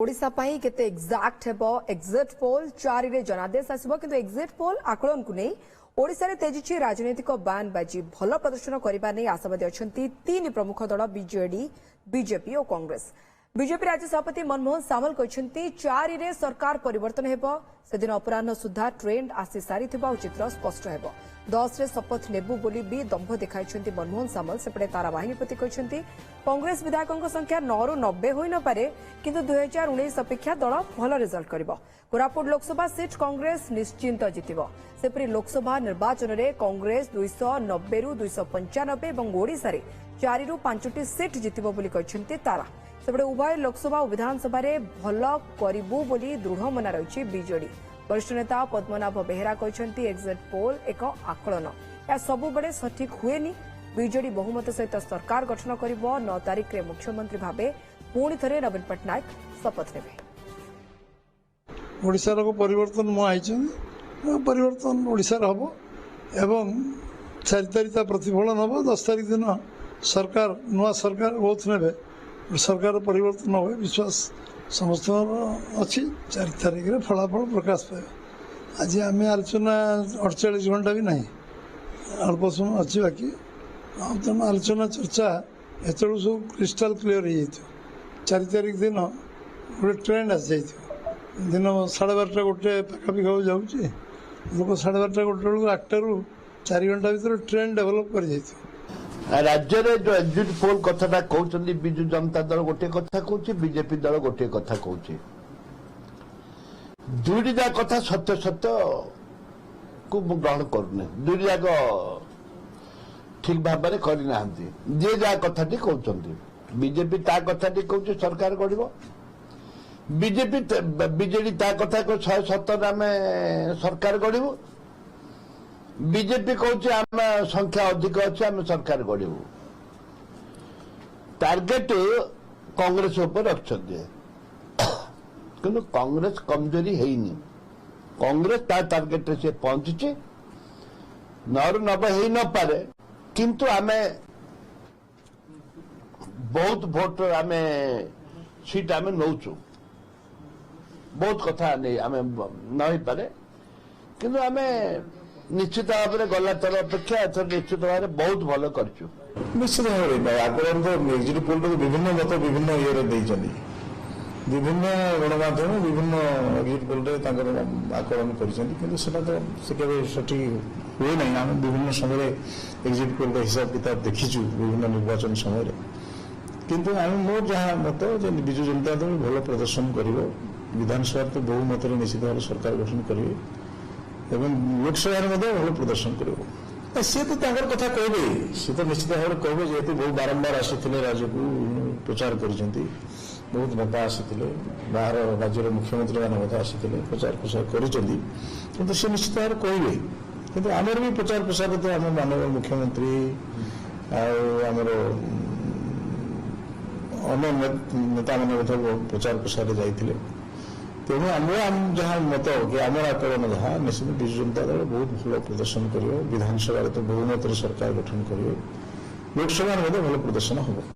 ओडिशा पाई केते एक्जाक्ट हेबो exit poll 4 रे जनादेश आसीबो किंतु एग्जिट पोल आकलन को नै ओडिशा रे तेजिछि राजनीतिक बानबाजी भल प्रदर्शन करिबा नै आशावादी अछंती तीन प्रमुख दल बीजेडी बीजेपी और कांग्रेस। बीजेपी राज्य सभापति मनमोहन सामल कहते 4 रे सरकार परिवर्तन हेबो सेदिन अपराह्न सुधा ट्रेंड आसी सारिथिबा चित्र स्पष्ट हेबो 10 रे शपथ नेबु बोली भी दंभ देखाइछंती मनमोहन सामल। सेपटे तारा बाहिनीपति कहते कांग्रेस विधायकों संख्या 9 ରୁ 90 होई न पारे किंतु 2019 अपेक्षा दल भल रिजल्ट करिवो। कोरापुट लोकसभा सीट कांग्रेस निश्चिंत जितिबो। सेपरि लोकसभा निर्वाचन में कांग्रेस 290 ରୁ 295 और ओडिशा रे 4 ରୁ 5ଟି सीट जितिबो बोली कहछंती तारा। सेपटे उभय लोकसभा और विधानसभा रे भल करिबु बोली दृढ़ मना रहिछि बीजेडी। वरिष्ठ नेता पद्मनाभ बेहेरा कहते एग्जिट पोल एक आकलन या सबु बड़े सठिक हुएनी। बीजेडी बहुमत सहित सरकार गठन करिबो। 9 तारिख रे मुख्यमंत्री भाबे पुणी थरे नवीन पट्टनायक शपथ नेबे। ओडिशार को परिवर्तन परिवर्तन ओडिशार हबो एवं 4 तारिख प्रतिफलन हबो। 10 तारिख दिन सरकार नुआ सरकार बहुत नेबे सरकार परिवर्तन हो विश्वास समस्त अच्छी। 4 तारिख रे फलाफल प्रकाश पाए। आज आम आलोचना 48 घंटा भी नहीं अल्प समय अच्छी बाकी तेना आलोचना चर्चा एत सब क्रिस्टाल क्लीयर हो 4 तारिख दिन गोटे ट्रेंड आसी जाइए दिन 12:30 गोटे पाखापाखि हो जाऊँगी लोक 12:30 गोटे बेलू 8 ରୁ 4 घंटा भर ट्रेंड डेभलप कर राज्य रे जो एग्जिट पोल कथाटा कहउछन्ती बिजु जनता दल गोटे कथा कहउछि बीजेपी दल गोटे कथा कहउछि। दुईटी जा कथा सत्य सत्य को ग्रहण करूने दुईटी जाक ठीक भाव में करना जे जा कथाटी कहउछन्ती बीजेपी ता कथाटी कहउछि सरकार गढ़िबो। बीजेपी बीजेडी ता कथा को 170 आम सरकार गढ़िबो। बीजेपी कहूँ आम संख्या अधिक अच्छे आम सरकार गढ़ू टार्गेट कांग्रेस ऊपर रखते किंतु कांग्रेस कमजोरी है कांग्रेस टार्गेट से पहुंची 9 ରୁ 90 हो न पारे किंतु आम बहुत भोट आम सीट आम नौचु बहुत कथा नहीं आम न पारे किंतु आम निश्चित भाव में गला थर अपेक्षा एथर निश्चित भाव में बहुत भल कर निश्चित भाव में आकलन तो एग्जिट पोल तो विभिन्न मत विभिन्न ये विभिन्न गणमाध्यम विभिन्न एग्जिट पोल आकलन कर सठिक हुए ना आम विभिन्न समय एग्जिट पोल हिसाब किताब देखीचु विभिन्न निर्वाचन समय किंतु आम मोर जहाँ मत विजु जनता दल भल प्रदर्शन कर विधानसभा तो बहुमत निश्चित भाव सरकार गठन करेंगे एवं लोकसभा भल प्रदर्शन कर सी तो कथा कहे सी तो निश्चित भाव में कहे जेहेतु बहुत बारंबार आसी राज्य को प्रचार कर बहुत नेता आसी बाहर राज्य मुख्यमंत्री मैंने आसी प्रचार प्रसार कर सी निश्चित भाव में कहे कि आमर भी प्रचार प्रसार तो आम माननीय मुख्यमंत्री आमर अन्य नेता मैंने प्रचार प्रसार जाते तेणु आम जहाँ मत कि आम आकलन जहाँ निश्चित विजु जनता दल बहुत भल प्रदर्शन कर विधानसभा तो बहुमत सरकार गठन करेंगे लोकसभा भल प्रदर्शन हम।